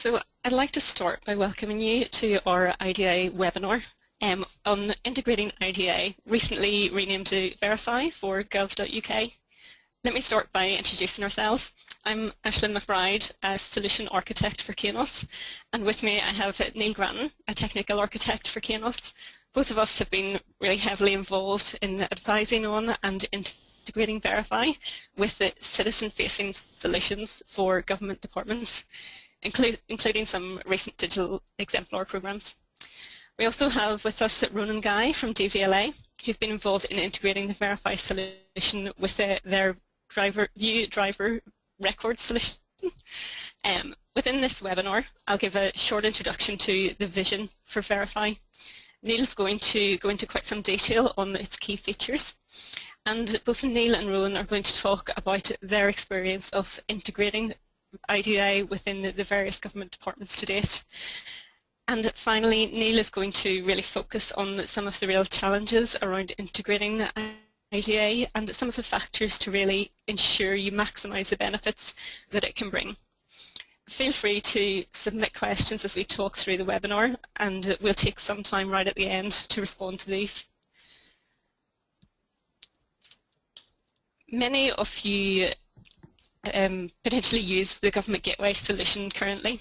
So I'd like to start by welcoming you to our IDA webinar on integrating IDA, recently renamed to Verify for gov.uk. Let me start by introducing ourselves. I'm Aislinn McBride, a Solution Architect for Kainos, and with me I have Neil Granton, a Technical Architect for Kainos. Both of us have been really heavily involved in advising on and integrating Verify with the citizen-facing solutions for government departments, including some recent digital exemplar programs. We also have with us Ronan Guy from DVLA, who's been involved in integrating the Verify solution with their view driver record solution. Within this webinar, I'll give a short introduction to the vision for Verify. Neil's going to go into quite some detail on its key features, and both Neil and Rowan are going to talk about their experience of integrating IDA within the various government departments to date. And finally, Neil is going to really focus on some of the real challenges around integrating IDA and some of the factors to really ensure you maximise the benefits that it can bring. Feel free to submit questions as we talk through the webinar, and we'll take some time right at the end to respond to these. Many of you potentially use the Government Gateway solution currently,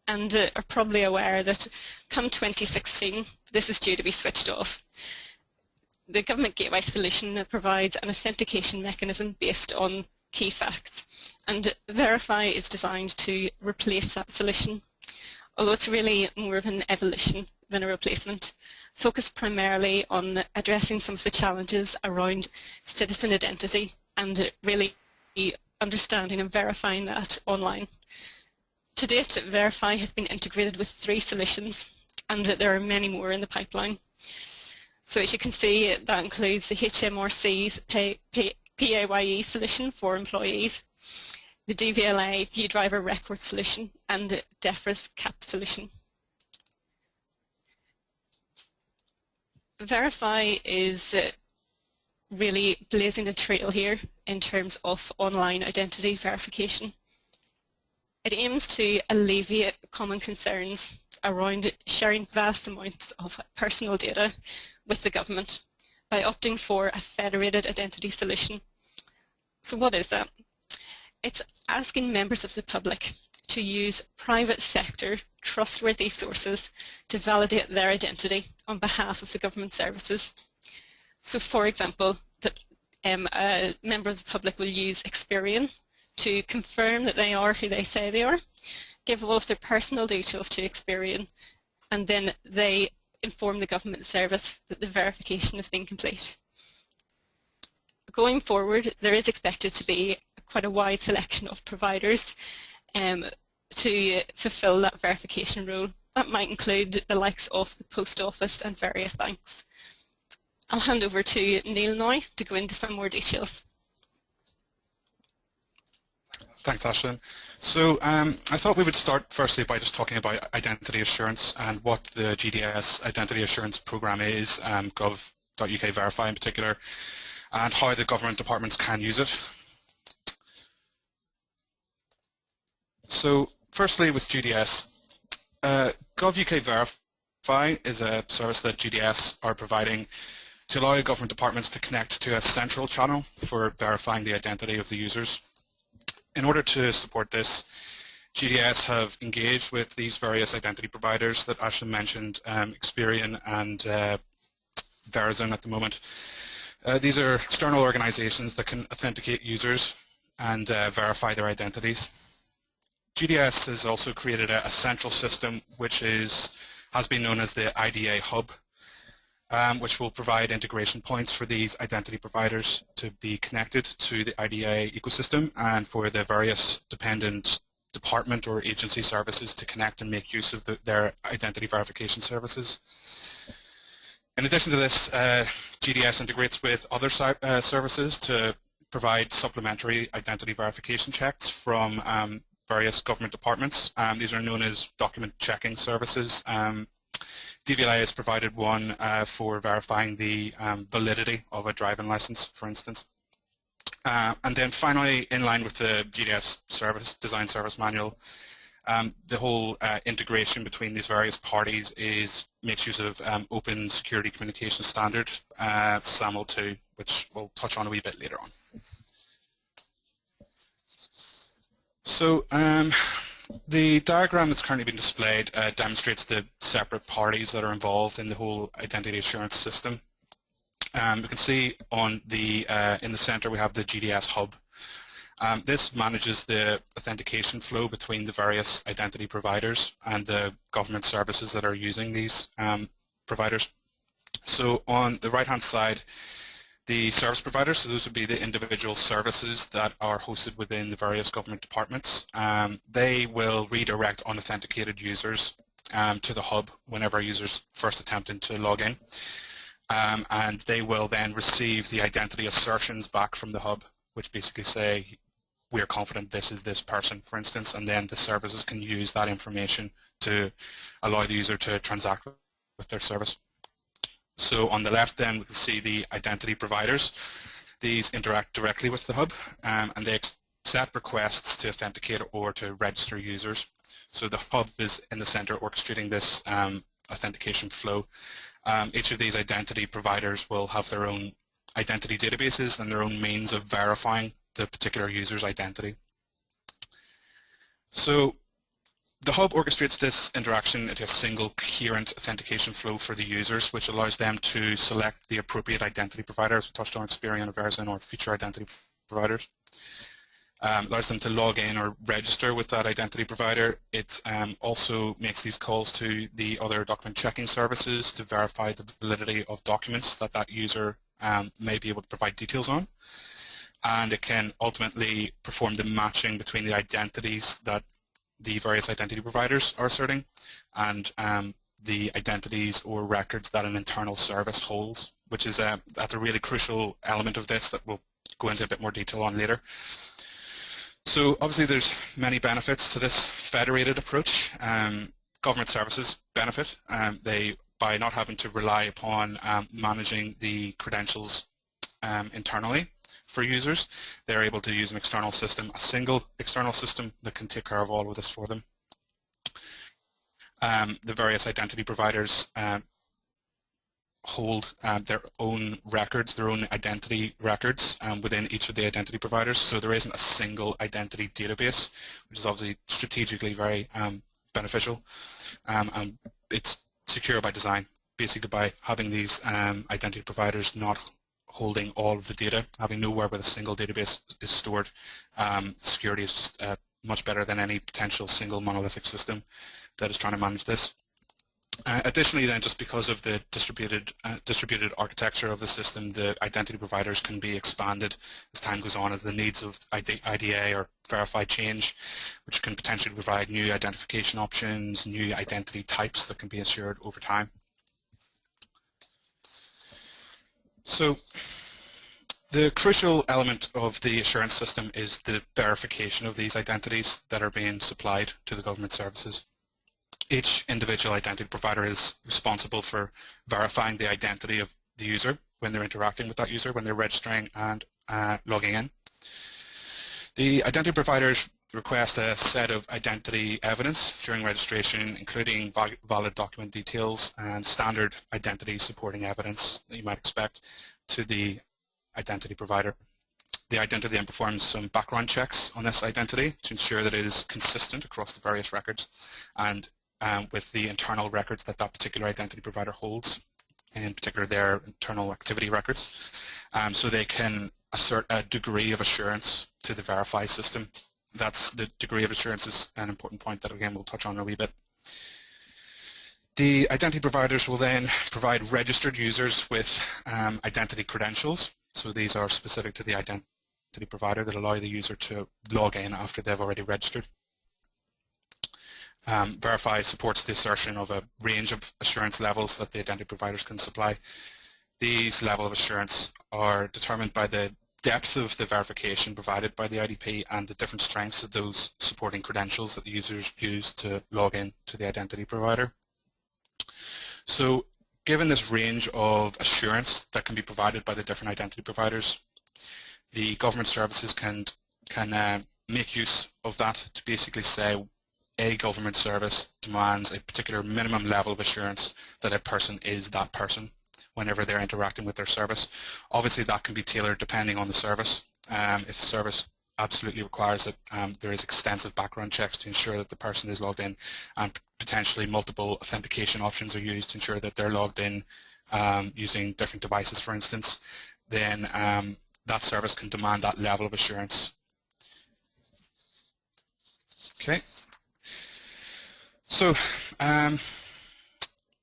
and are probably aware that come 2016 this is due to be switched off. The Government Gateway solution provides an authentication mechanism based on key facts, and Verify is designed to replace that solution, although it's really more of an evolution than a replacement, focused primarily on addressing some of the challenges around citizen identity and really understanding and verifying that online. To date, Verify has been integrated with 3 solutions, and there are many more in the pipeline. So as you can see, that includes the HMRC's PAYE solution for employees, the DVLA View Driver Record solution, and the DEFRA's CAP solution. Verify is really blazing the trail here in terms of online identity verification. It aims to alleviate common concerns around sharing vast amounts of personal data with the government by opting for a federated identity solution. So what is that? It's asking members of the public to use private sector trustworthy sources to validate their identity on behalf of the government services. So for example, that a member of the public will use Experian to confirm that they are who they say they are, give all of their personal details to Experian, and then they inform the government service that the verification has been complete. Going forward, there is expected to be quite a wide selection of providers to fulfill that verification role. That might include the likes of the Post Office and various banks. I'll hand over to Neil now to go into some more details. Thanks, Aislinn. So I thought we would start firstly by just talking about identity assurance and what the GDS identity assurance program is, gov.uk Verify in particular, and how the government departments can use it. So firstly with GDS, gov.uk Verify is a service that GDS are providing to allow government departments to connect to a central channel for verifying the identity of the users. In order to support this, GDS have engaged with these various identity providers that Aislinn mentioned, Experian and Verizon at the moment. These are external organizations that can authenticate users and verify their identities. GDS has also created a central system which has been known as the IDA Hub, which will provide integration points for these identity providers to be connected to the IDA ecosystem and for the various dependent department or agency services to connect and make use of their identity verification services. In addition to this, GDS integrates with other services to provide supplementary identity verification checks from various government departments. These are known as document checking services. DVLA has provided one for verifying the validity of a driving license, for instance. And then finally, in line with the GDS service design service manual, The whole integration between these various parties makes use of Open Security Communication Standard, SAML2, which we'll touch on a wee bit later on. So the diagram that's currently been displayed demonstrates the separate parties that are involved in the whole identity assurance system. We can see on the in the center we have the GDS hub. This manages the authentication flow between the various identity providers and the government services that are using these providers. So on the right-hand side, the service providers, so those would be the individual services that are hosted within the various government departments. They will redirect unauthenticated users to the hub whenever users first attempting to log in. And they will then receive the identity assertions back from the hub, which basically say, we're confident this is this person, for instance, and then the services can use that information to allow the user to transact with their service. So on the left then we can see the identity providers. These interact directly with the hub and they accept requests to authenticate or to register users. So the hub is in the center orchestrating this authentication flow. Each of these identity providers will have their own identity databases and their own means of verifying the particular user's identity. So the hub orchestrates this interaction into a single coherent authentication flow for the users, which allows them to select the appropriate identity provider, as we touched on Experian or Verizon or future identity providers. Allows them to log in or register with that identity provider. It also makes these calls to the other document checking services to verify the validity of documents that that user may be able to provide details on. And it can ultimately perform the matching between the identities that the various identity providers are asserting and the identities or records that an internal service holds, which is that's a really crucial element of this that we'll go into a bit more detail on later. So obviously there's many benefits to this federated approach. Government services benefit by not having to rely upon managing the credentials internally for users. They're able to use an external system, a single external system that can take care of all of this for them. The various identity providers hold their own records, their own identity records within each of the identity providers, so there isn't a single identity database, which is obviously strategically very beneficial. And it's secure by design, basically by having these identity providers not holding all of the data, having nowhere where the single database is stored. Security is just much better than any potential single monolithic system that is trying to manage this. Additionally then, just because of the distributed architecture of the system, the identity providers can be expanded as time goes on as the needs of IDA or verify change, which can potentially provide new identification options, new identity types that can be assured over time. So the crucial element of the assurance system is the verification of these identities that are being supplied to the government services. Each individual identity provider is responsible for verifying the identity of the user when they're interacting with that user, when they're registering and logging in. The identity providers request a set of identity evidence during registration, including valid document details and standard identity supporting evidence that you might expect to the identity provider. The identity then performs some background checks on this identity to ensure that it is consistent across the various records and with the internal records that that particular identity provider holds, in particular their internal activity records, so they can assert a degree of assurance to the verify system. That's the degree of assurance is an important point that again we'll touch on in a wee bit. The identity providers will then provide registered users with identity credentials. So these are specific to the identity provider that allow the user to log in after they've already registered. Verify supports the assertion of a range of assurance levels that the identity providers can supply. These levels of assurance are determined by the depth of the verification provided by the IDP and the different strengths of those supporting credentials that the users use to log in to the identity provider. So given this range of assurance that can be provided by the different identity providers, the government services can make use of that to basically say, a government service demands a particular minimum level of assurance that a person is that person whenever they're interacting with their service. Obviously that can be tailored depending on the service. If the service absolutely requires it, there is extensive background checks to ensure that the person is logged in, and potentially multiple authentication options are used to ensure that they're logged in using different devices, for instance. Then that service can demand that level of assurance. Okay. So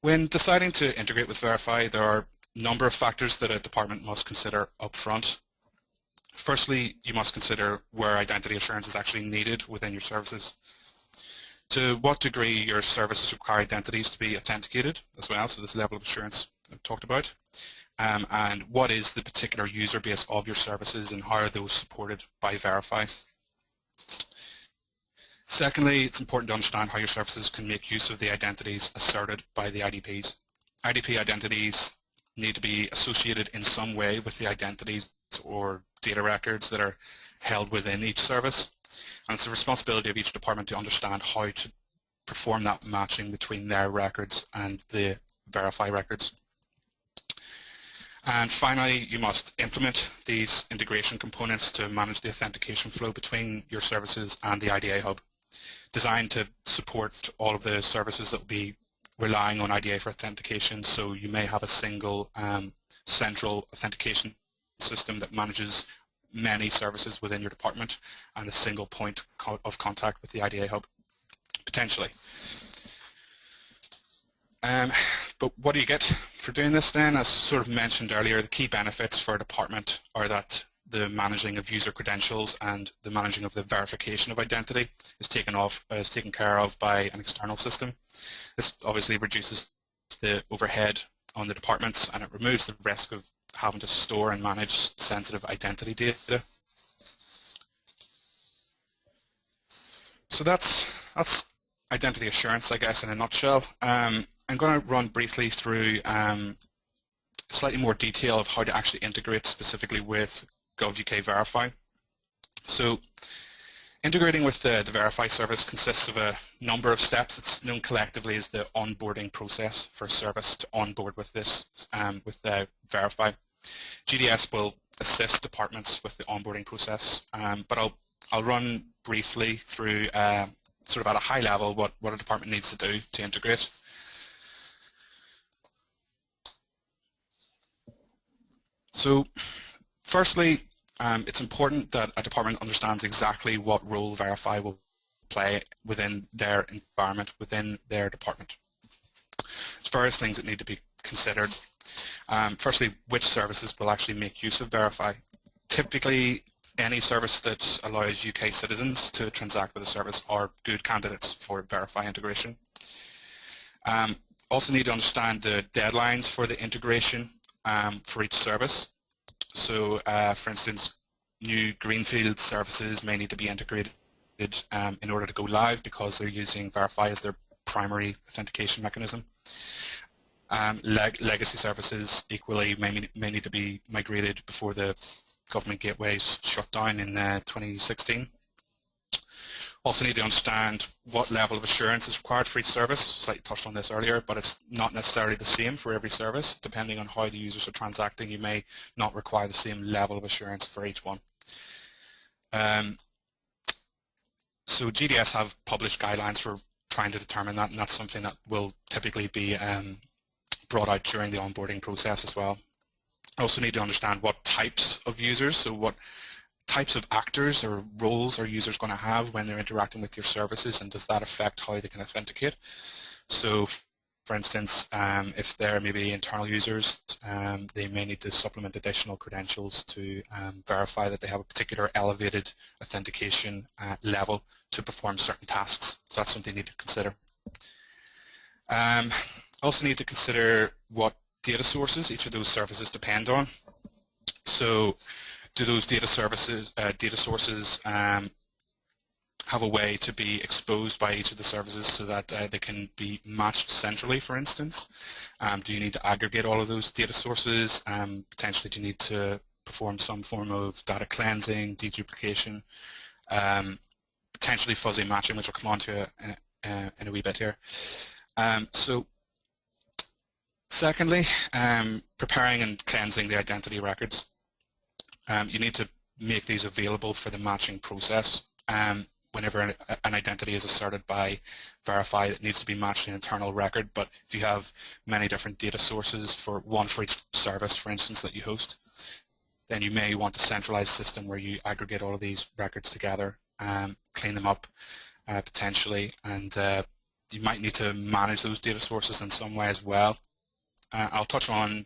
when deciding to integrate with Verify, there are a number of factors that a department must consider up front. Firstly, you must consider where identity assurance is actually needed within your services. To what degree your services require identities to be authenticated as well, so this level of assurance I've talked about. And what is the particular user base of your services and how are those supported by Verify? Secondly, it's important to understand how your services can make use of the identities asserted by the IDPs. IDP identities need to be associated in some way with the identities or data records that are held within each service. And it's the responsibility of each department to understand how to perform that matching between their records and the Verify records. And finally, you must implement these integration components to manage the authentication flow between your services and the IDA hub, designed to support all of the services that will be relying on IDA for authentication. So you may have a single central authentication system that manages many services within your department and a single point of contact with the IDA hub, potentially. But what do you get for doing this then? As sort of mentioned earlier, the key benefits for a department are that the managing of user credentials and the managing of the verification of identity is taken care of by an external system. This obviously reduces the overhead on the departments and it removes the risk of having to store and manage sensitive identity data. So that's identity assurance, I guess, in a nutshell. I'm going to run briefly through slightly more detail of how to actually integrate specifically with GovUK Verify. So integrating with the Verify service consists of a number of steps. It's known collectively as the onboarding process for a service to onboard with this, with Verify. GDS will assist departments with the onboarding process, but I'll run briefly through sort of at a high level what a department needs to do to integrate. So firstly, it's important that a department understands exactly what role Verify will play within their environment, within their department. There's various things that need to be considered. Firstly, which services will actually make use of Verify. Typically, any service that allows UK citizens to transact with a service are good candidates for Verify integration. Also need to understand the deadlines for the integration for each service. So, for instance, new greenfield services may need to be integrated in order to go live because they're using Verify as their primary authentication mechanism. Legacy services equally may need to be migrated before the government gateways shut down in 2016. Also need to understand what level of assurance is required for each service. Slightly touched on this earlier, but it's not necessarily the same for every service. Depending on how the users are transacting, you may not require the same level of assurance for each one. So GDS have published guidelines for trying to determine that, and that's something that will typically be brought out during the onboarding process as well. Also need to understand what types of users, so what types of actors or roles are users going to have when they're interacting with your services, and does that affect how they can authenticate? So for instance, if they're maybe internal users, they may need to supplement additional credentials to verify that they have a particular elevated authentication level to perform certain tasks. So that's something you need to consider. Also need to consider what data sources each of those services depend on. So do those data sources have a way to be exposed by each of the services so that they can be matched centrally, for instance? Do you need to aggregate all of those data sources? Potentially do you need to perform some form of data cleansing, deduplication, potentially fuzzy matching, which we'll come on to in a wee bit here. So secondly, preparing and cleansing the identity records. You need to make these available for the matching process. Whenever an identity is asserted by Verify, it needs to be matched in an internal record, but if you have many different data sources, one for each service, for instance, that you host, then you may want a centralized system where you aggregate all of these records together, clean them up potentially, and you might need to manage those data sources in some way as well. I'll touch on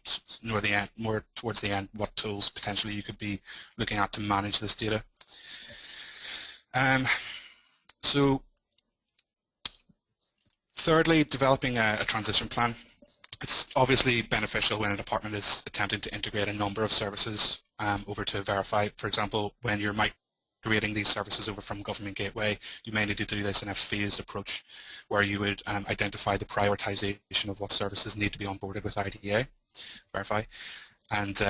more towards the end what tools potentially you could be looking at to manage this data. So thirdly, developing a transition plan. It's obviously beneficial when a department is attempting to integrate a number of services over to Verify. For example, when you're migrating these services over from Government Gateway, you may need to do this in a phased approach where you would identify the prioritization of what services need to be onboarded with IDA, Verify, and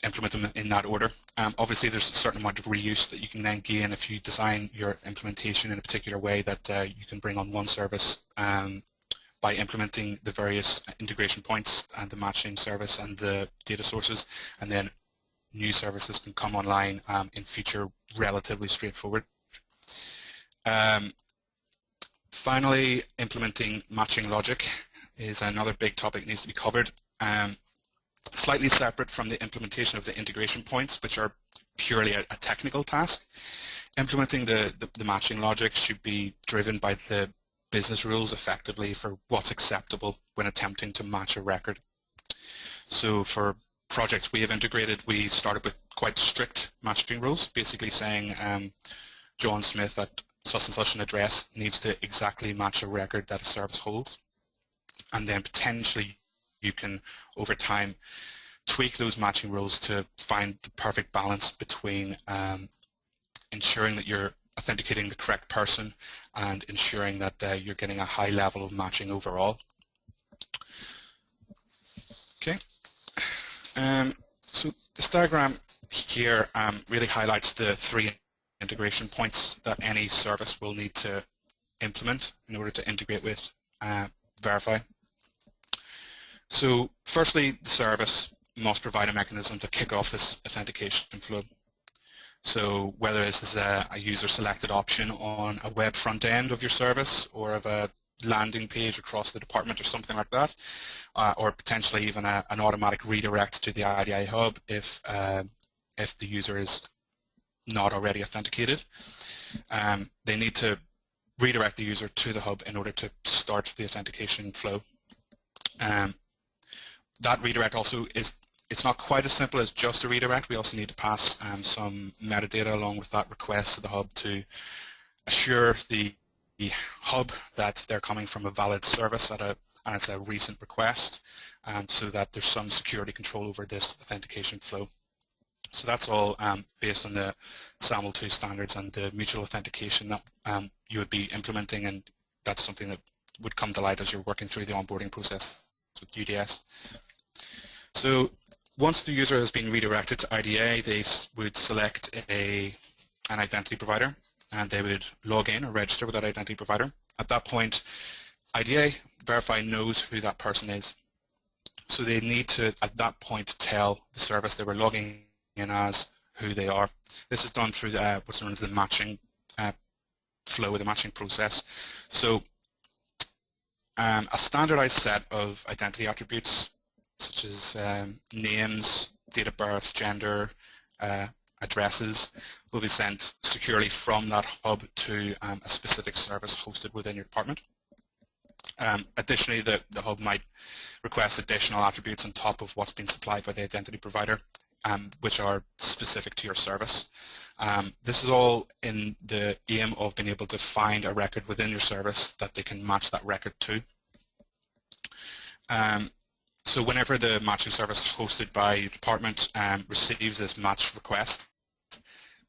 implement them in that order. Obviously, there's a certain amount of reuse that you can then gain if you design your implementation in a particular way that you can bring on one service by implementing the various integration points and the matching service and the data sources, and then new services can come online in future relatively straightforward. Finally, implementing matching logic is another big topic that needs to be covered. Slightly separate from the implementation of the integration points, which are purely a technical task. Implementing the matching logic should be driven by the business rules effectively for what's acceptable when attempting to match a record. So for projects we have integrated, we started with quite strict matching rules, basically saying John Smith at such and such an address needs to exactly match a record that a service holds. And then potentially you can, over time, tweak those matching rules to find the perfect balance between ensuring that you're authenticating the correct person and ensuring that you're getting a high level of matching overall. Okay. So this diagram here really highlights the three integration points that any service will need to implement in order to integrate with Verify. So firstly, the service must provide a mechanism to kick off this authentication flow. So whether this is a user-selected option on a web front end of your service or of a landing page across the department or something like that, or potentially even an automatic redirect to the IDI hub if the user is not already authenticated. They need to redirect the user to the hub in order to start the authentication flow. That redirect also it's not quite as simple as just a redirect. We also need to pass some metadata along with that request to the hub to assure the hub that they're coming from a valid service and it's a recent request, so that there's some security control over this authentication flow. So that's all based on the SAML2 standards and the mutual authentication that you would be implementing, and that's something that would come to light as you're working through the onboarding process with UDS. So once the user has been redirected to IDA, they would select an identity provider and they would log in or register with that identity provider. At that point, IDA, Verify, knows who that person is. So they need to, at that point, tell the service they were logging in as who they are. This is done through what's known as the matching flow, the matching process. So a standardized set of identity attributes such as names, date of birth, gender, addresses will be sent securely from that hub to a specific service hosted within your department. Additionally, the hub might request additional attributes on top of what's been supplied by the identity provider, which are specific to your service. This is all in the aim of being able to find a record within your service that they can match that record to. So whenever the matching service hosted by your department receives this match request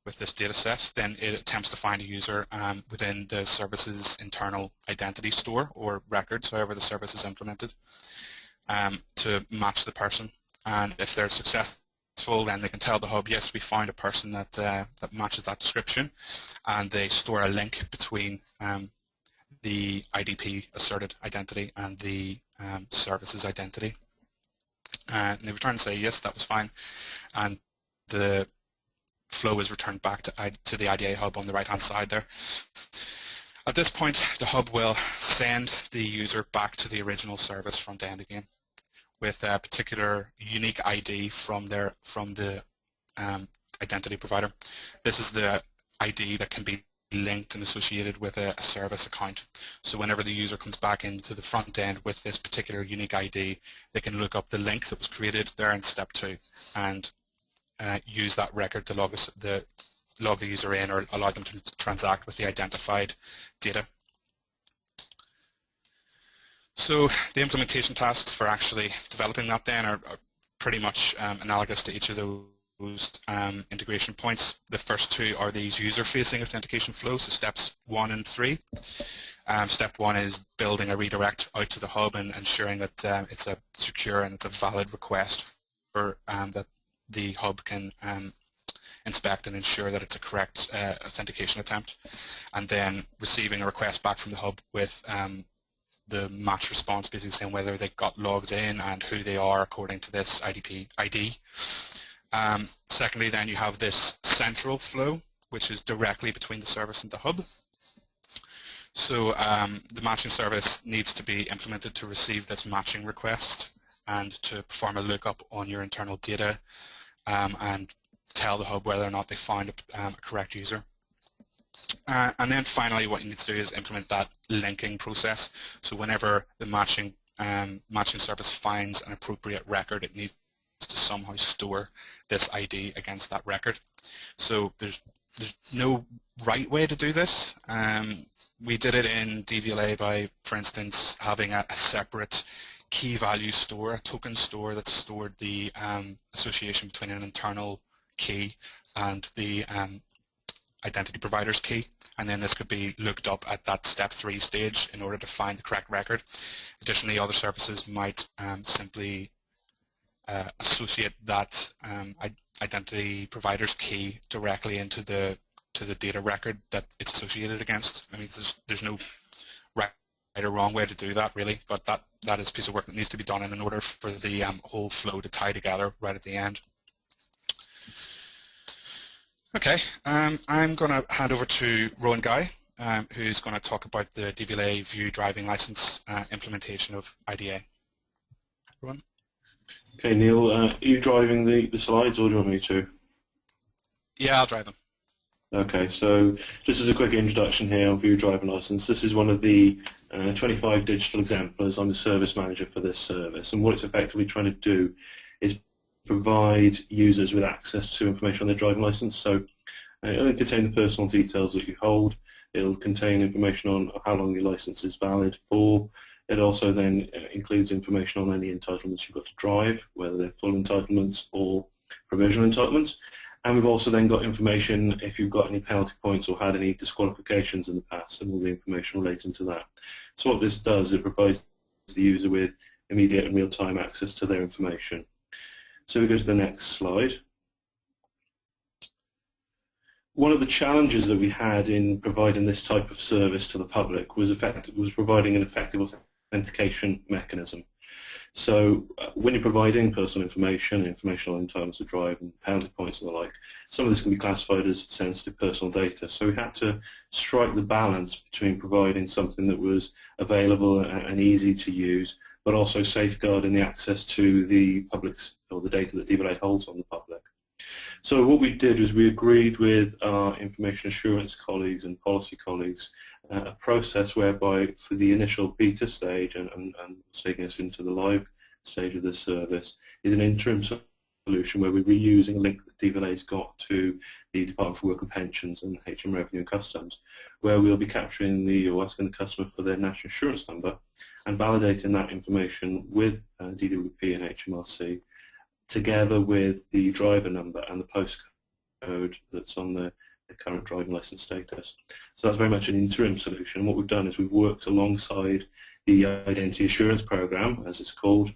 with this data set, then it attempts to find a user within the service's internal identity store or records, however the service is implemented, to match the person. And if they're successful, then they can tell the hub, yes, we found a person that matches that description, and they store a link between the IDP asserted identity and the service's identity. And they return and say, yes, that was fine. And the flow is returned back to the IDA hub on the right-hand side there. At this point, the hub will send the user back to the original service front end again with a particular unique ID from the identity provider. This is the ID that can be linked and associated with a service account. So whenever the user comes back into the front end with this particular unique ID, they can look up the link that was created there in step 2 and use that record to log the user in or allow them to transact with the identified data. So the implementation tasks for actually developing that then are pretty much analogous to each of those integration points. The first 2 are these user-facing authentication flows, so steps 1 and 3. Step 1 is building a redirect out to the hub and ensuring that it's a secure and it's a valid request for that the hub can inspect and ensure that it's a correct authentication attempt, and then receiving a request back from the hub with the match response, basically saying whether they got logged in and who they are according to this IDP ID. Secondly, then you have this central flow, which is directly between the service and the hub. So the matching service needs to be implemented to receive this matching request and to perform a lookup on your internal data and tell the hub whether or not they found a correct user. And then finally what you need to do is implement that linking process. So whenever the matching service finds an appropriate record, it needs to somehow store this ID against that record. So there's no right way to do this. We did it in DVLA by, for instance, having a separate key value store, a token store that stored the association between an internal key and the identity provider's key, and then this could be looked up at that step 3 stage in order to find the correct record. Additionally, other services might simply associate that identity provider's key directly into the data record that it's associated against. I mean, there's no right or wrong way to do that really, but that is a piece of work that needs to be done in order for the whole flow to tie together right at the end. Okay, I'm going to hand over to Rowan Guy, who's going to talk about the DVLA View driving license implementation of IDA. Rowan? Okay, Neil, are you driving the slides or do you want me to? Yeah, I'll drive them. Okay, so just as a quick introduction here on View driving license, this is one of the 25 digital exemplars. I'm the service manager for this service, and what it's effectively trying to do is provide users with access to information on their driving license. So it'll contain the personal details that you hold. It'll contain information on how long your license is valid for. It also then includes information on any entitlements you've got to drive, whether they're full entitlements or provisional entitlements. And we've also then got information if you've got any penalty points or had any disqualifications in the past, and all the information relating to that. So what this does, it provides the user with immediate and real-time access to their information. So we go to the next slide. One of the challenges that we had in providing this type of service to the public was providing an effective authentication mechanism. So when you're providing personal information on entitlements to drive and penalty points and the like, some of this can be classified as sensitive personal data. So we had to strike the balance between providing something that was available and easy to use, but also safeguarding the access to the public's or the data that DVLA holds on the public. So what we did was we agreed with our information assurance colleagues and policy colleagues a process whereby for the initial beta stage and taking us into the live stage of the service is an interim solution where we're reusing a link that DVLA's got to the Department for Work and Pensions and HM Revenue and Customs, where we'll be capturing or asking the customer for their national insurance number and validating that information with DWP and HMRC together with the driver number and the postcode that's on the current driving license status. So that's very much an interim solution. What we've done is we've worked alongside the Identity Assurance Programme, as it's called,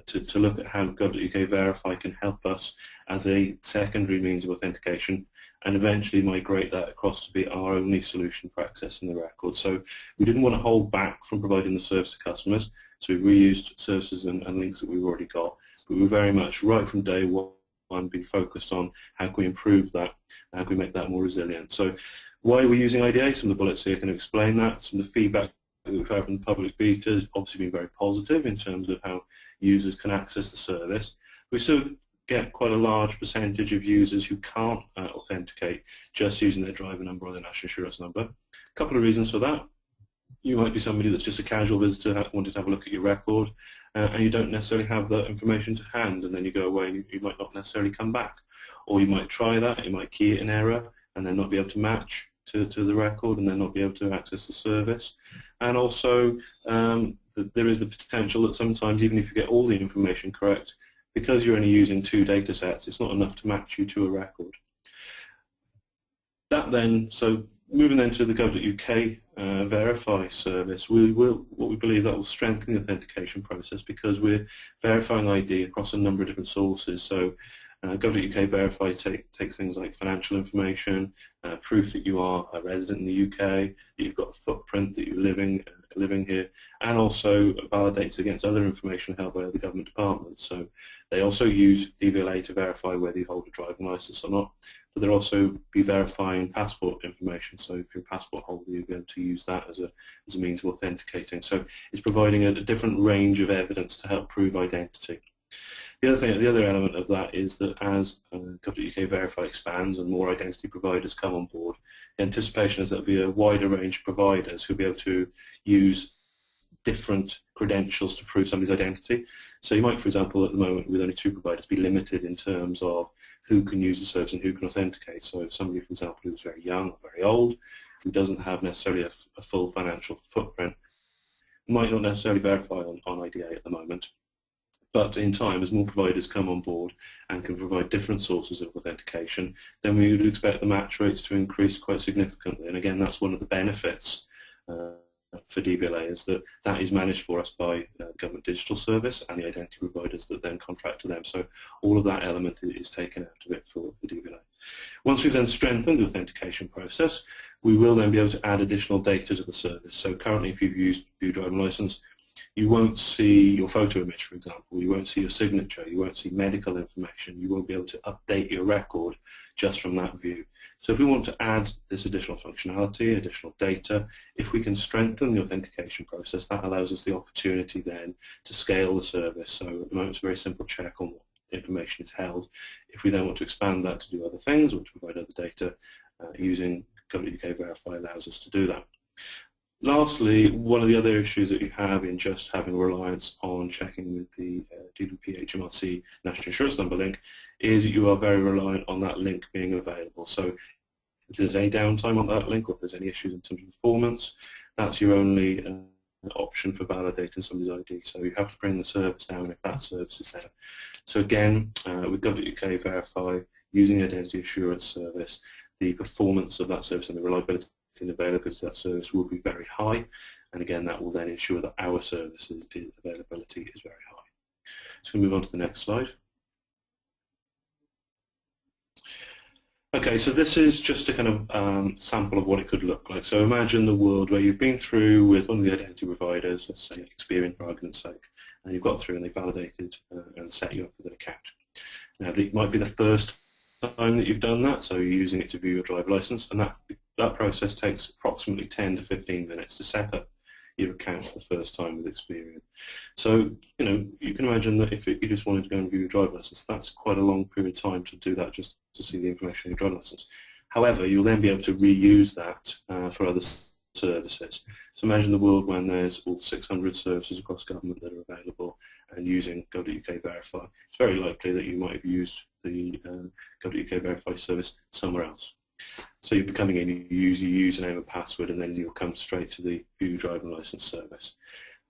to look at how Gov.uk Verify can help us as a secondary means of authentication and eventually migrate that across to be our only solution for accessing the record. So we didn't want to hold back from providing the service to customers, so we reused services and links that we've already got, but we were very much right from day one being focused on how can we improve that, how can we make that more resilient. So why are we using IDA? Some of the bullets here can explain that. Some of the feedback that we've had from the public beta has obviously been very positive in terms of how users can access the service. We still get quite a large percentage of users who can't authenticate just using their driver number or their national insurance number. A couple of reasons for that. You might be somebody that's just a casual visitor, wanted to have a look at your record, and you don't necessarily have that information to hand, and then you go away and you might not necessarily come back. Or you might try that, you might key it in error, and then not be able to match to the record, and then not be able to access the service. And also, there is the potential that sometimes, even if you get all the information correct, because you're only using 2 data sets, it's not enough to match you to a record. So moving then to the gov.uk verify service, what we believe that will strengthen the authentication process because we're verifying ID across a number of different sources. So gov.uk verify takes things like financial information, proof that you are a resident in the UK, that you've got a footprint, that you're living here, and also validates against other information held by other government departments. So they also use DVLA to verify whether you hold a driving licence or not, but they'll also be verifying passport information. So if you're a passport holder, you'll be able to use that as a means of authenticating. So it's providing a different range of evidence to help prove identity. The other element of that is that as gov.uk Verify expands and more identity providers come on board, the anticipation is that there will be a wider range of providers who will be able to use different credentials to prove somebody's identity. So you might, for example, at the moment with only 2 providers, be limited in terms of who can use the service and who can authenticate. So if somebody, for example, who's very young or very old, who doesn't have necessarily a full financial footprint, might not necessarily verify on IDA at the moment. But in time, as more providers come on board and can provide different sources of authentication, then we would expect the match rates to increase quite significantly. And again, that's one of the benefits for DVLA, is that is managed for us by Government Digital Service and the identity providers that then contract to them. So all of that element is taken out of it for DVLA. Once we've then strengthened the authentication process, we will then be able to add additional data to the service. So currently, if you've used View Driving Licence, you won't see your photo image, for example, you won't see your signature, you won't see medical information, you won't be able to update your record just from that view. So if we want to add this additional functionality, additional data, if we can strengthen the authentication process, that allows us the opportunity then to scale the service. So at the moment it's a very simple check on what information is held. If we then want to expand that to do other things or to provide other data, using gov.uk Verify allows us to do that. Lastly, one of the other issues that you have in just having reliance on checking with the DVP HMRC National Insurance Number link is that you are very reliant on that link being available. So if there's any downtime on that link or if there's any issues in terms of performance, that's your only option for validating somebody's ID. So you have to bring the service down if that service is down. So again, with gov.uk Verify, using the Identity Assurance Service, the performance of that service and the reliability and availability of that service will be very high, and again that will then ensure that our services availability is very high. So we'll move on to the next slide. Okay, so this is just a kind of sample of what it could look like. So imagine the world where you've been through with one of the identity providers, let's say Experian for argument's sake, and you've got through and they validated and set you up with an account. Now it might be the first time that you've done that, so you're using it to view your driver license, and that process takes approximately 10 to 15 minutes to set up your account for the first time with Experian. So, you can imagine that if you just wanted to go and view your driver license, that's quite a long period of time to do that just to see the information on your driver license. However, you'll then be able to reuse that for other services. So imagine the world when there's all 600 services across government that are available and using gov.uk Verify. It's very likely that you might have used the gov.uk Verify service somewhere else. So you're coming in, you use your username and password, and then you'll come straight to the View Driving Licence service.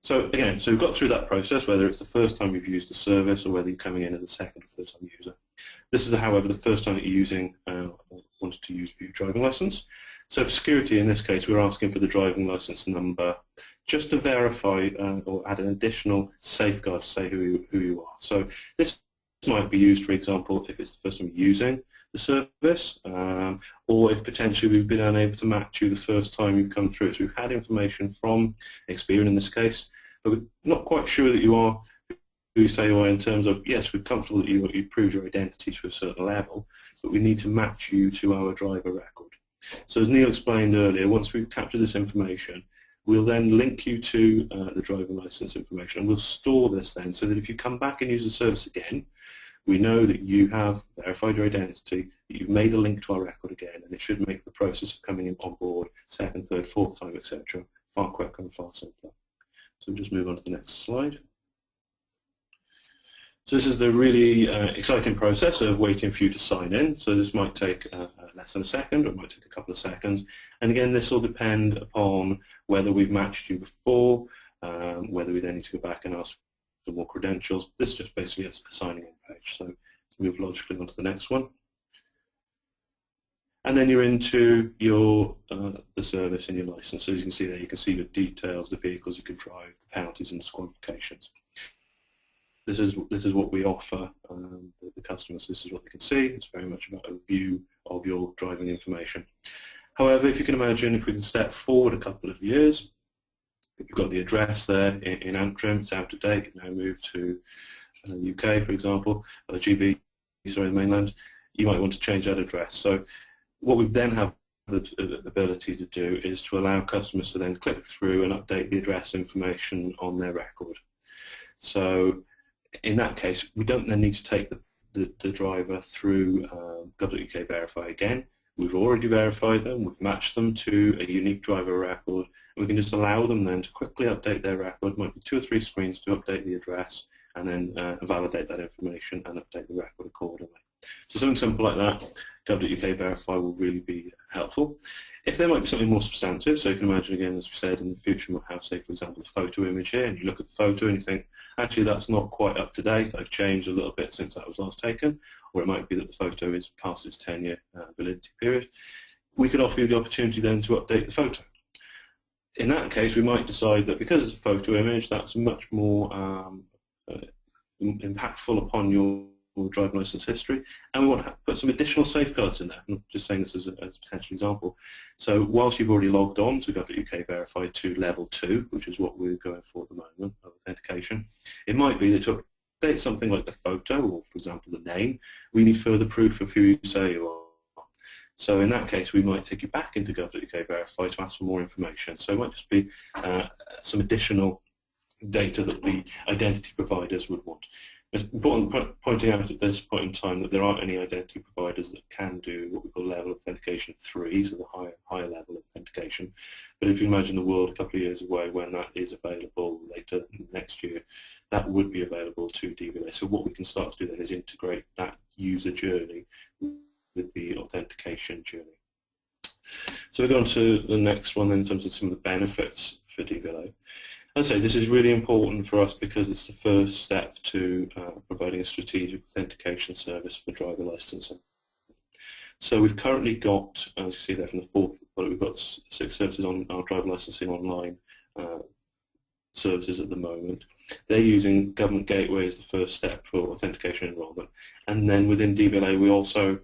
So again, so we've got through that process, whether it's the first time you've used the service or whether you're coming in as a second or third time user. This is, however, the first time that you're using, wanted to use View Driving Licence. So for security, in this case, we're asking for the driving licence number just to verify or add an additional safeguard to say who you are. So this might be used, for example, if it's the first time you're using the service, or if potentially we've been unable to match you the first time you've come through. So we've had information from Experian in this case, but we're not quite sure that you are who you say you are in terms of, yes, we're comfortable that you've proved your identity to a certain level, but we need to match you to our driver record. So as Neil explained earlier, once we've captured this information, we'll then link you to the driver license information, and we'll store this then so that if you come back and use the service again, we know that you have verified your identity, that you've made a link to our record again, and it should make the process of coming in on board second, third, fourth time, etc. far quicker and far simpler. So we'll just move on to the next slide. So this is the really exciting process of waiting for you to sign in. So this might take less than a second, or it might take a couple of seconds. And again, this will depend upon whether we've matched you before, whether we then need to go back and ask for more credentials. This is just basically a signing in page. So let's move logically on to the next one. And then you're into your the service and your license. So as you can see there, you can see the details, the vehicles you can drive, the penalties and disqualifications. This is what we offer the customers. This is what they can see. It's very much about a view of your driving information. However, if you can imagine, if we can step forward a couple of years, if you've got the address there in Antrim, it's out of date, now moved to UK, for example, or GB, sorry, the mainland, you might want to change that address. So what we then have the ability to do is to allow customers to then click through and update the address information on their record. So in that case, we don't then need to take the driver through gov.uk verify again. We've already verified them, we've matched them to a unique driver record, and we can just allow them then to quickly update their record. It might be 2 or 3 screens to update the address, and then validate that information and update the record accordingly. So something simple like that, gov.uk verify will really be helpful. If there might be something more substantive, so you can imagine again, as we said, in the future we'll have, say, for example, a photo image here, and you look at the photo and you think, actually that's not quite up to date, I've changed a little bit since that was last taken, or it might be that the photo is past its 10-year validity period. We could offer you the opportunity then to update the photo. In that case, we might decide that because it's a photo image, that's much more impactful upon your driving license history, and we want to put some additional safeguards in there. I'm just saying this as a potential example. So whilst you've already logged on to gov.uk verify to level 2, which is what we're going for at the moment of authentication, it might be that to update something like the photo, or for example the name, we need further proof of who you say you are. So in that case, we might take you back into gov.uk verify to ask for more information. So it might just be some additional data that the identity providers would want. It's important pointing out at this point in time that there aren't any identity providers that can do what we call level authentication 3, so the higher level authentication. But if you imagine the world a couple of years away when that is available later next year, that would be available to DVLA. So what we can start to do then is integrate that user journey with the authentication journey. So we go on to the next one in terms of some of the benefits for DVLA. As I say, this is really important for us because it's the first step to providing a strategic authentication service for driver licensing. So we've currently got, as you see there from the fourth bullet, we've got 6 services on our driver licensing online services at the moment. They're using Government Gateway as the first step for authentication enrollment. And then within DVLA, we also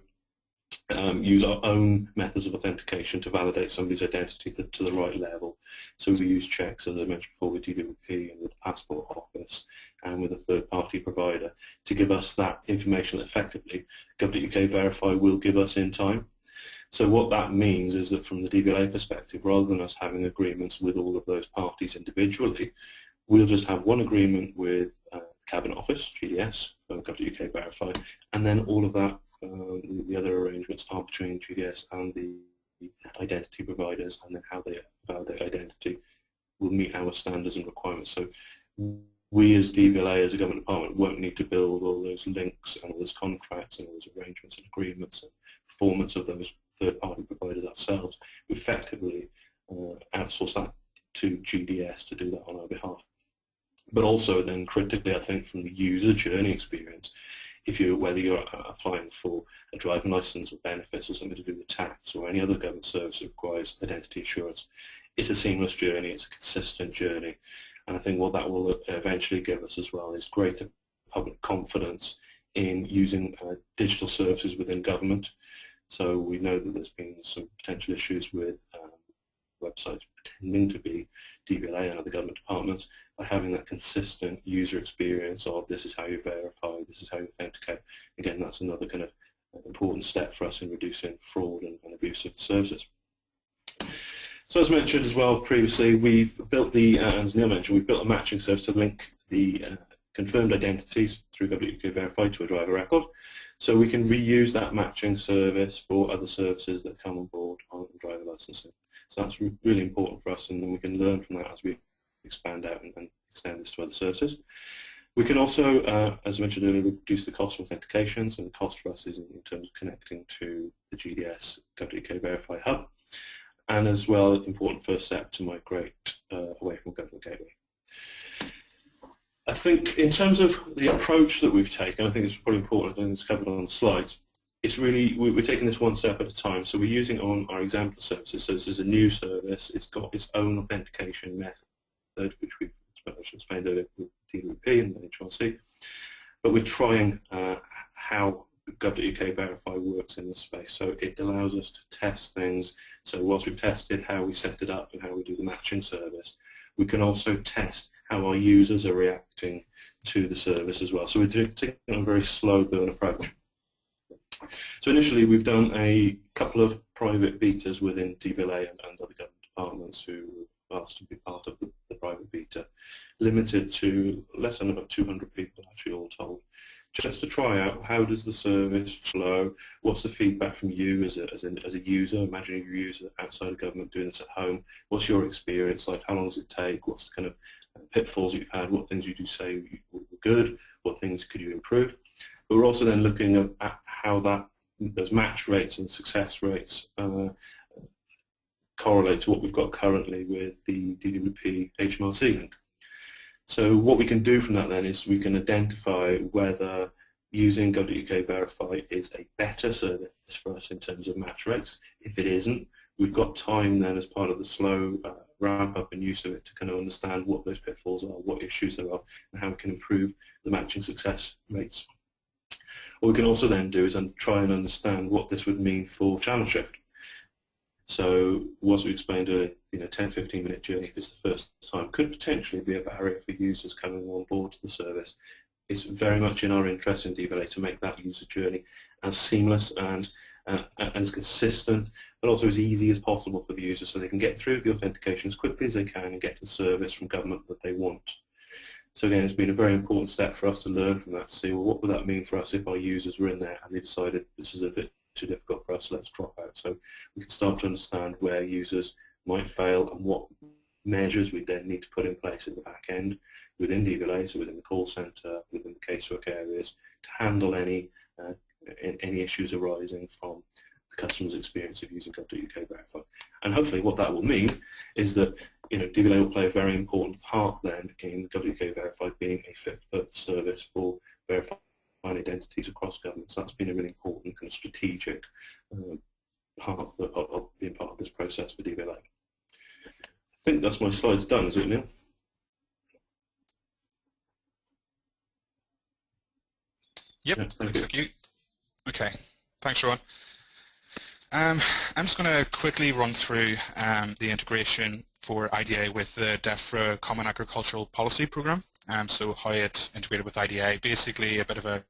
use our own methods of authentication to validate somebody's identity to the right level. So we use checks, as I mentioned before, with DWP and with the Passport Office and with a third-party provider to give us that information that effectively gov.uk verify will give us in time. So what that means is that from the DVLA perspective, rather than us having agreements with all of those parties individually, we'll just have one agreement with Cabinet Office, GDS, gov.uk verify, and then all of that the other arrangements are between GDS and the identity providers, and then how they validate identity will meet our standards and requirements. So we as DVLA, as a government department, won't need to build all those links and all those contracts and all those arrangements and agreements and performance of those third-party providers ourselves. We effectively outsource that to GDS to do that on our behalf. But also then critically, I think, from the user journey experience, whether you're applying for a driving license or benefits or something to do with tax or any other government service that requires identity assurance, it's a seamless journey, it's a consistent journey. And I think what that will eventually give us as well is greater public confidence in using digital services within government. So we know that there's been some potential issues with websites pretending to be DVLA and other government departments. By having that consistent user experience of this is how you verify, this is how you authenticate, again, that's another kind of important step for us in reducing fraud and abuse of the services. So as mentioned as well previously, we've built as Neil mentioned, we've built a matching service to link the confirmed identities through gov.uk Verify to a driver record. So we can reuse that matching service for other services that come on board on driver licensing. So that's really important for us, and then we can learn from that as we expand out and extend this to other services. We can also, as I mentioned earlier, reduce the cost of authentications, and the cost for us is in terms of connecting to the GDS gov.uk Verify hub, and as well, an important first step to migrate away from Government Gateway. I think in terms of the approach that we've taken, I think it's probably important, and it's covered on the slides, it's really, we're taking this one step at a time. So we're using on our example services. So this is a new service. It's got its own authentication method, which we've explained earlier with DWP and HRC. But we're trying how gov.uk Verify works in this space. So it allows us to test things. So whilst we've tested how we set it up and how we do the matching service, we can also test how our users are reacting to the service as well. So we're taking a very slow burn approach. So initially we've done a couple of private betas within DVLA and other government departments who asked to be part of the private beta, limited to less than about 200 people actually all told, just to try out how does the service flow, what's the feedback from you as a user, imagine you're a user outside of government doing this at home, what's your experience like, how long does it take, what's the kind of pitfalls you've had, what things you do say were good, what things could you improve. But we're also then looking at how those match rates and success rates correlate to what we've got currently with the DWP HMRC link. So what we can do from that then is we can identify whether using gov.uk Verify is a better service for us in terms of match rates. If it isn't, we've got time then as part of the slow ramp up and use of it to kind of understand what those pitfalls are, what issues there are, and how we can improve the matching success rates. What we can also then do is try and understand what this would mean for channel shift. So whilst we explained a 10-15 minute journey if it's the first time could potentially be a barrier for users coming on board to the service. It's very much in our interest in DVLA to make that user journey as seamless and as consistent, but also as easy as possible for the user so they can get through the authentication as quickly as they can and get the service from government that they want. So again, it's been a very important step for us to learn from that, to see, well, what would that mean for us if our users were in there and they decided this is a bit too difficult for us, let's drop out. So we can start to understand where users might fail and what measures we then need to put in place at the back end within DVLA, so within the call centre, within the casework areas, to handle any issues arising from the customer's experience of using gov.uk Verify. And hopefully what that will mean is that DVLA will play a very important part then in gov.uk Verify being a fit-for-purpose service for verifying identities across government. So that's been a really important kind of strategic part of being part of this process for DVLA. I think that's my slides done, is it, Neil? Yep, Yeah, thank you. Okay, thanks, Rowan. I'm just going to quickly run through the integration for IDA with the DEFRA Common Agricultural Policy Programme. So how it's integrated with IDA, basically a bit of a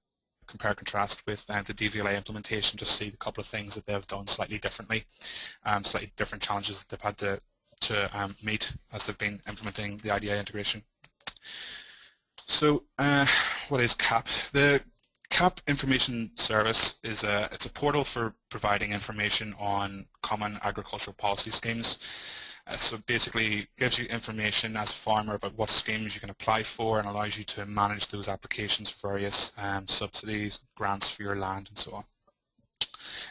compare contrast with the DVLA implementation, to see a couple of things that they've done slightly differently, slightly different challenges that they've had to meet as they've been implementing the IDA integration. So what is CAP? The CAP Information Service is it's a portal for providing information on common agricultural policy schemes. So basically gives you information as a farmer about what schemes you can apply for and allows you to manage those applications for various subsidies, grants for your land and so on.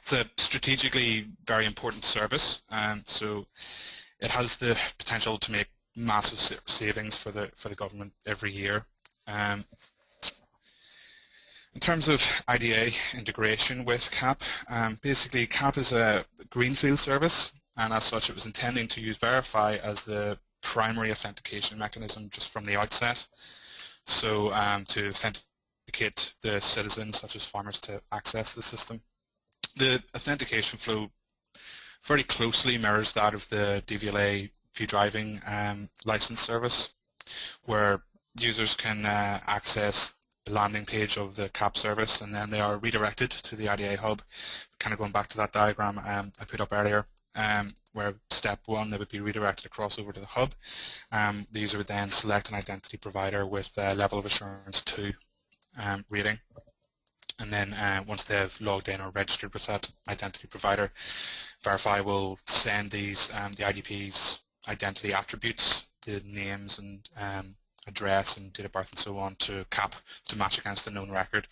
It's a strategically very important service, so it has the potential to make massive savings for the government every year. In terms of IDA integration with CAP, basically CAP is a greenfield service, and as such it was intending to use Verify as the primary authentication mechanism just from the outset. So to authenticate authenticate the citizens, such as farmers, to access the system. The authentication flow very closely mirrors that of the DVLA View Driving license service, where users can access the landing page of the CAP service, and then they are redirected to the IDA hub. Kind of going back to that diagram I put up earlier, where step one, they would be redirected across over to the hub. The user would then select an identity provider with level of assurance 2 rating, and then once they've logged in or registered with that identity provider, Verify will send these the IDP's identity attributes, the names and address and date of birth and so on, to CAP to match against the known record,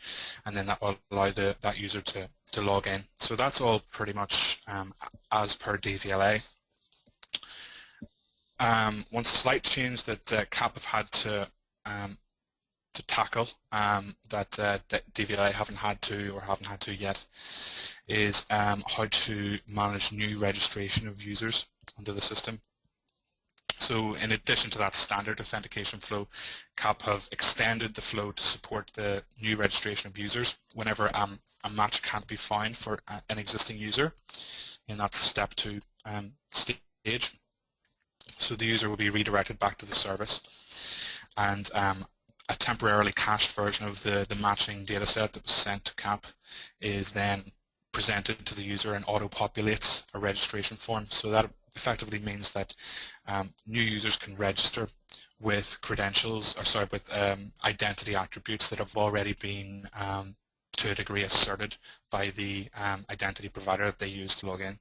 and then that will allow that user to log in. So that's all pretty much as per DVLA. One slight change that CAP have had to tackle that DVLA haven't had to yet is how to manage new registration of users under the system. So in addition to that standard authentication flow, CAP have extended the flow to support the new registration of users whenever a match can't be found for an existing user in that step 2 stage. So the user will be redirected back to the service, and a temporarily cached version of the matching data set that was sent to CAP is then presented to the user and auto-populates a registration form. So that effectively means that new users can register with credentials, or sorry, with identity attributes that have already been to a degree asserted by the identity provider that they use to log in.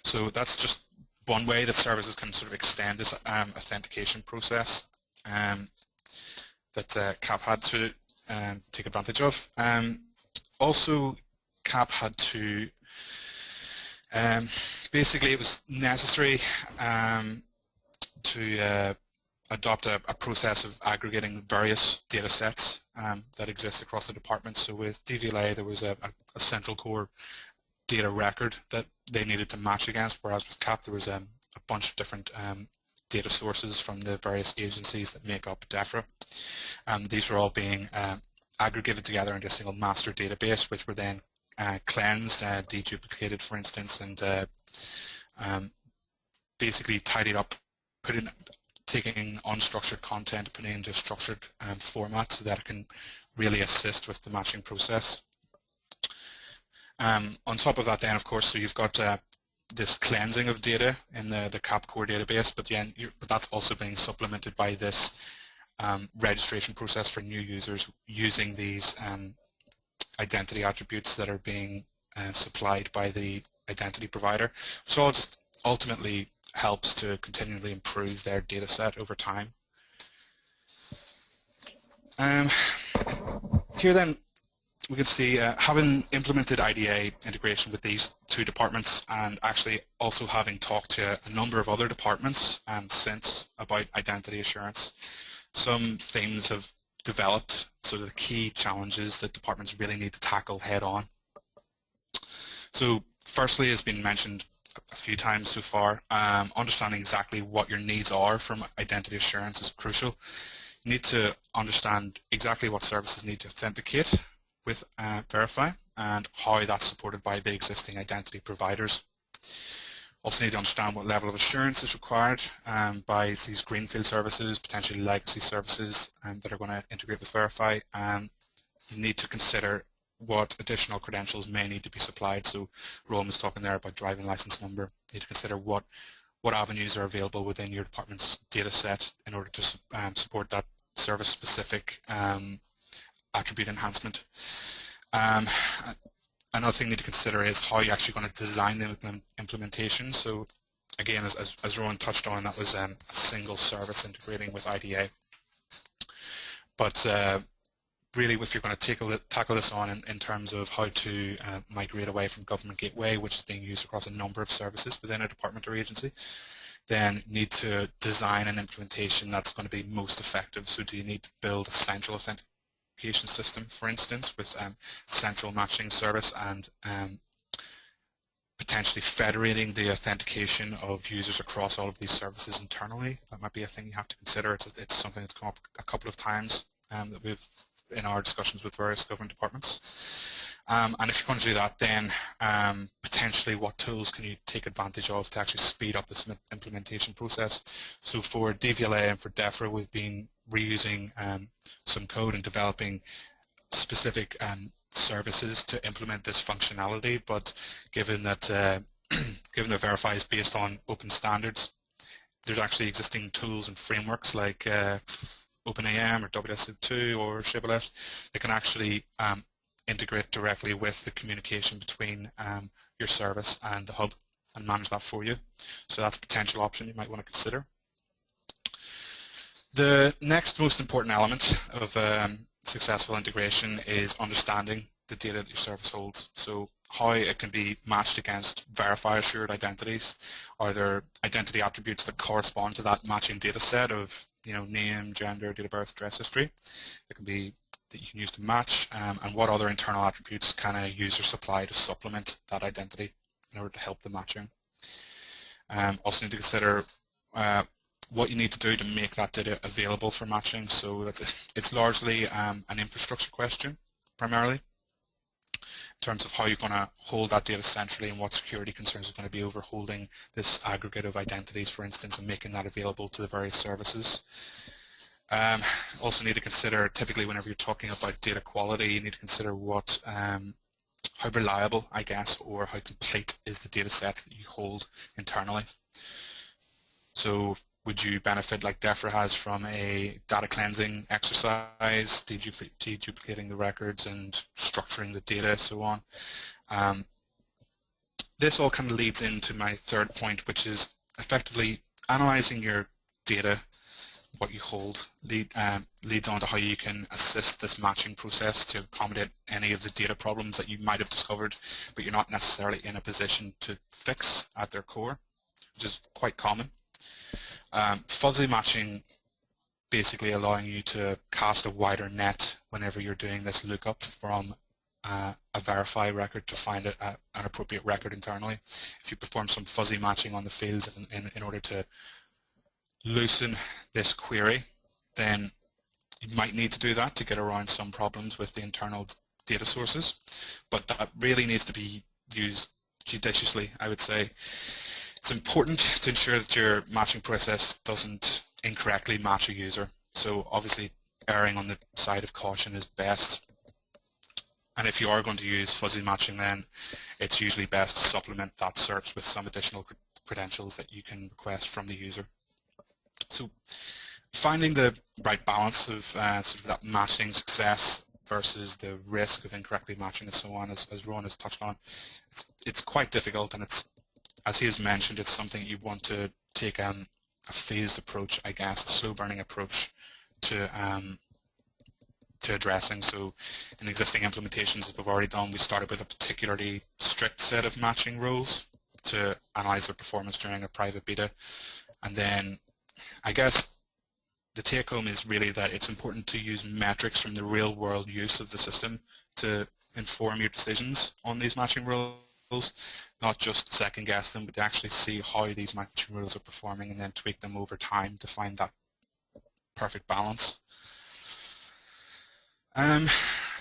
So that's just one way that services can sort of extend this authentication process that CAP had to take advantage of. Also, CAP had to basically, it was necessary to adopt a process of aggregating various data sets that exist across the department. So with DVLA, there was a central core data record that they needed to match against, whereas with CAP there was a bunch of different data sources from the various agencies that make up DEFRA. These were all being aggregated together into a single master database, which were then cleansed, deduplicated, for instance, and basically tidied up, taking unstructured content, putting it into a structured format so that it can really assist with the matching process. On top of that then, of course, so you've got this cleansing of data in the CAP core database, but that's also being supplemented by this registration process for new users using these identity attributes that are being supplied by the identity provider, which all just ultimately helps to continually improve their data set over time. Here then we can see having implemented IDA integration with these two departments, and actually also having talked to a number of other departments since about identity assurance, some themes have developed, sort of the key challenges that departments really need to tackle head on. So firstly, has been mentioned a few times so far, understanding exactly what your needs are from identity assurance is crucial. You need to understand exactly what services need to authenticate with Verify and how that's supported by the existing identity providers. Also need to understand what level of assurance is required by these greenfield services, potentially legacy services that are going to integrate with Verify. You need to consider what additional credentials may need to be supplied. So Rowan was talking there about driving license number. You need to consider what avenues are available within your department's data set in order to support that service-specific attribute enhancement. Another thing you need to consider is how you're actually going to design the implementation. So again, as Rowan touched on, that was a single service integrating with IDA. But really, if you're going to tackle this on in terms of how to migrate away from Government Gateway, which is being used across a number of services within a department or agency, then you need to design an implementation that's going to be most effective. So do you need to build a central authentication system, for instance, with central matching service and potentially federating the authentication of users across all of these services internally? That might be a thing you have to consider. It's something that's come up a couple of times that we've in our discussions with various government departments. And if you're going to do that, then potentially what tools can you take advantage of to actually speed up this implementation process? So for DVLA and for DEFRA, we've been reusing some code and developing specific services to implement this functionality, but given that Verify is based on open standards, there's actually existing tools and frameworks like OpenAM or WSO2 or Shibboleth that can actually integrate directly with the communication between your service and the hub and manage that for you. So that's a potential option you might want to consider. The next most important element of successful integration is understanding the data that your service holds. So how it can be matched against Verify assured identities. Are there identity attributes that correspond to that matching data set of name, gender, date of birth, address history that you can use to match, and what other internal attributes can a user supply to supplement that identity in order to help the matching. Also need to consider what you need to do to make that data available for matching. So it's largely an infrastructure question primarily, in terms of how you're going to hold that data centrally and what security concerns are going to be over holding this aggregate of identities, for instance, and making that available to the various services. Also need to consider, typically whenever you're talking about data quality, you need to consider what, how reliable, I guess, or how complete is the data set that you hold internally. So would you benefit, like DEFRA has, from a data cleansing exercise, deduplicating the records and structuring the data, so on? This all kind of leads into my third point, which is effectively analyzing your data, what you hold, leads on to how you can assist this matching process to accommodate any of the data problems that you might have discovered, but you're not necessarily in a position to fix at their core, which is quite common. Fuzzy matching basically allowing you to cast a wider net whenever you're doing this lookup from a Verify record to find an appropriate record internally. If you perform some fuzzy matching on the fields in order to loosen this query, then you might need to do that to get around some problems with the internal data sources, but that really needs to be used judiciously, I would say. It's important to ensure that your matching process doesn't incorrectly match a user. So obviously erring on the side of caution is best. And if you are going to use fuzzy matching, then it's usually best to supplement that search with some additional credentials that you can request from the user. So finding the right balance of sort of that matching success versus the risk of incorrectly matching and so on, as Ron has touched on, it's quite difficult, and it's, as he has mentioned, it's something you want to take a phased approach, I guess, a slow burning approach to addressing. So in existing implementations that we've already done, we started with a particularly strict set of matching rules to analyze their performance during a private beta, and then I guess the take home is really that it's important to use metrics from the real world use of the system to inform your decisions on these matching rules, not just second guess them, but to actually see how these matching rules are performing and then tweak them over time to find that perfect balance.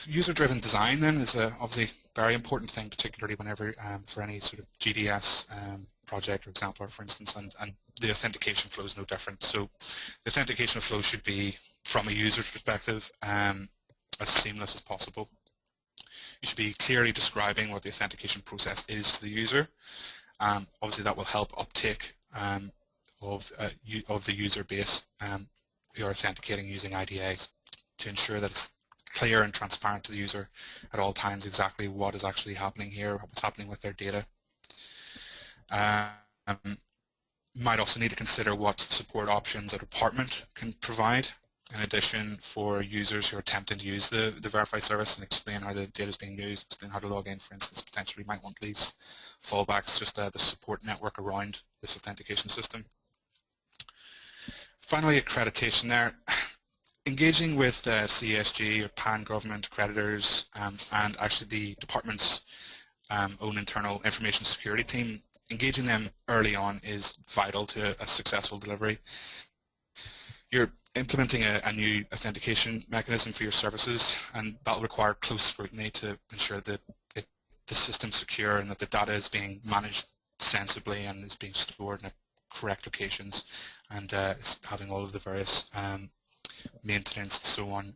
User-driven design then is obviously a very important thing, particularly whenever for any sort of GDS project or exemplar, for instance, and the authentication flow is no different. So the authentication flow should be, from a user's perspective, as seamless as possible. You should be clearly describing what the authentication process is to the user. Obviously that will help uptake of the user base who are authenticating using IDAs to ensure that it's clear and transparent to the user at all times exactly what is actually happening here, what's happening with their data. You might also need to consider what support options a department can provide in addition for users who are attempting to use the Verify service, and explain how the data is being used, explain how to log in, for instance. Potentially you might want these fallbacks, just the support network around this authentication system. Finally, accreditation there. Engaging with CESG or pan-government accreditors and actually the department's own internal information security team, engaging them early on is vital to a successful delivery. You're implementing a new authentication mechanism for your services, and that will require close scrutiny to ensure that the system's secure and that the data is being managed sensibly and is being stored in the correct locations, and it's having all of the various maintenance and so on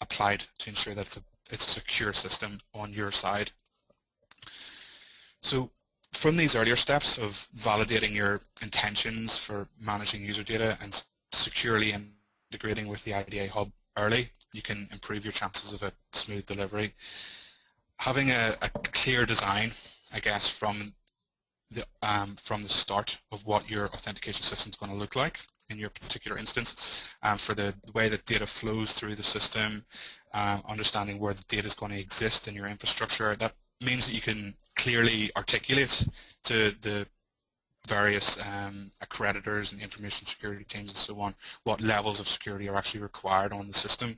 applied to ensure that it's a secure system on your side. So from these earlier steps of validating your intentions for managing user data and securely integrating with the IDA hub early, you can improve your chances of a smooth delivery. Having a clear design, I guess, from the start of what your authentication system is going to look like in your particular instance, for the way that data flows through the system, understanding where the data is going to exist in your infrastructure. That means that you can clearly articulate to the various accreditors and information security teams and so on what levels of security are actually required on the system,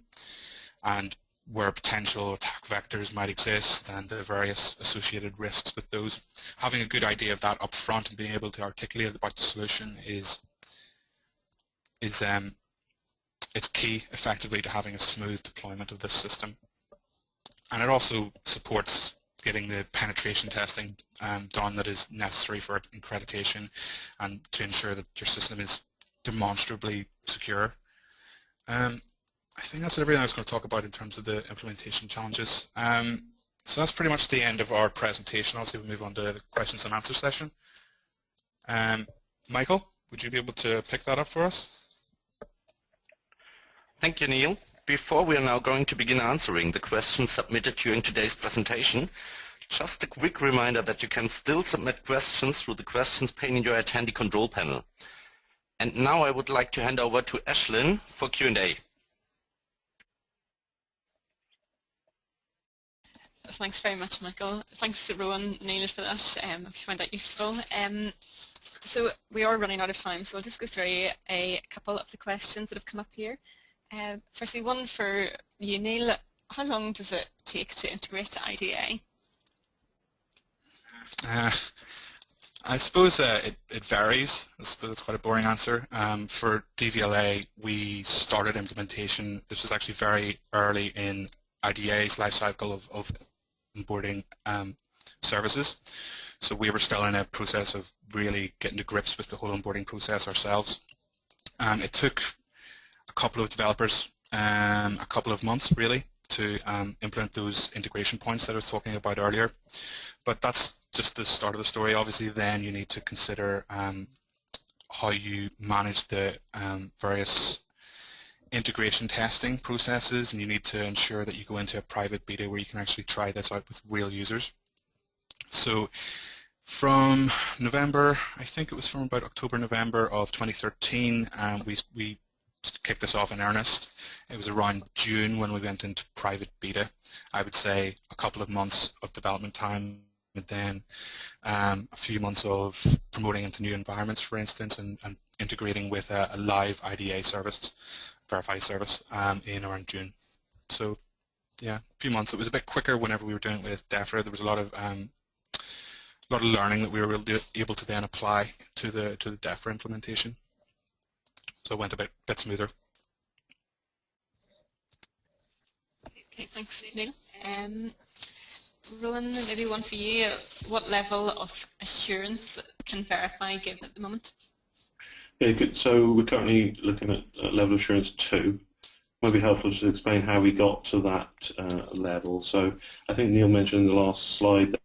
and where potential attack vectors might exist and the various associated risks with those. Having a good idea of that up front and being able to articulate about the solution is it's key effectively to having a smooth deployment of this system. And it also supports getting the penetration testing done that is necessary for accreditation and to ensure that your system is demonstrably secure. I think that's everything I was going to talk about in terms of the implementation challenges. So that's pretty much the end of our presentation. Obviously we'll move on to the questions and answer session. Michael, would you be able to pick that up for us? Thank you, Neil. Before we are now going to begin answering the questions submitted during today's presentation, just a quick reminder that you can still submit questions through the questions pane in your attendee control panel. And now I would like to hand over to Ashlyn for Q&A. Thanks very much, Michael. Thanks to Rowan, Neil, for that. I hope you find that useful. So we are running out of time, so I'll just go through a couple of the questions that have come up here. Firstly, one for you, Neil. How long does it take to integrate to IDA? I suppose it varies. I suppose it's quite a boring answer. For DVLA, we started implementation. This was actually very early in IDA's life cycle of onboarding services. So we were still in a process of really getting to grips with the whole onboarding process ourselves. It took a couple of developers, a couple of months really, to implement those integration points that I was talking about earlier. But that's just the start of the story. Obviously then you need to consider how you manage the various integration testing processes, and you need to ensure that you go into a private beta where you can actually try this out with real users. So from November, I think it was from about October, November of 2013, we kicked this off in earnest. It was around June when we went into private beta. I would say a couple of months of development time, and then a few months of promoting into new environments, for instance, and integrating with a live IDA service, verify service, in around June. So yeah, a few months. It was a bit quicker whenever we were doing it with DEFRA. There was a lot of learning that we were able to then apply to the DEFRA implementation. So it went a bit smoother. Okay, thanks, Neil. Rowan, maybe one for you. What level of assurance can Verify give at the moment? Yeah, good. So we're currently looking at level assurance 2. It might be helpful to explain how we got to that level. So I think Neil mentioned in the last slide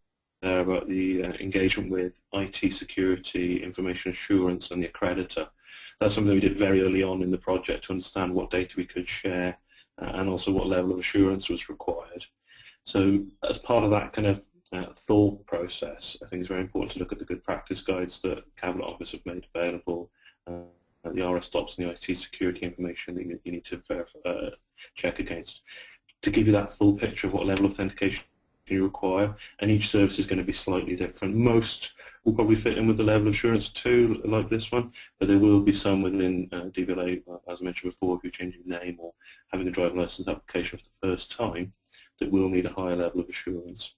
there about the engagement with IT security, information assurance, and the accreditor. That's something we did very early on in the project to understand what data we could share and also what level of assurance was required. So as part of that kind of thought process, I think it's very important to look at the good practice guides that Cabinet Office have made available, the RSTOPs and the IT security information that you need to check against to give you that full picture of what level of authentication you require, and each service is going to be slightly different. Most will probably fit in with the level of assurance 2, like this one, but there will be some within DVLA, as I mentioned before, if you're changing name or having a driving license application for the first time, that will need a higher level of assurance.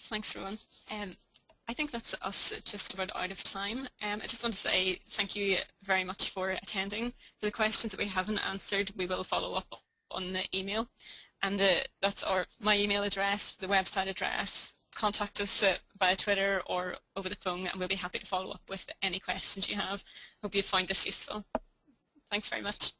Thanks, Rowan. I think that's us just about out of time. I just want to say thank you very much for attending. For the questions that we haven't answered, we will follow up on the email. And that's my email address, the website address. Contact us via Twitter or over the phone, and we'll be happy to follow up with any questions you have. Hope you find this useful. Thanks very much.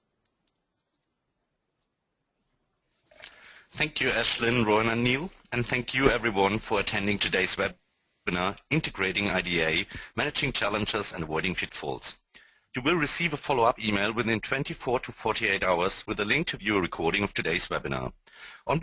Thank you, Ashlyn, Rowan, and Neil, and thank you everyone for attending today's webinar, Integrating IDA, Managing Challenges and Avoiding Pitfalls. You will receive a follow-up email within 24 to 48 hours with a link to view a recording of today's webinar. On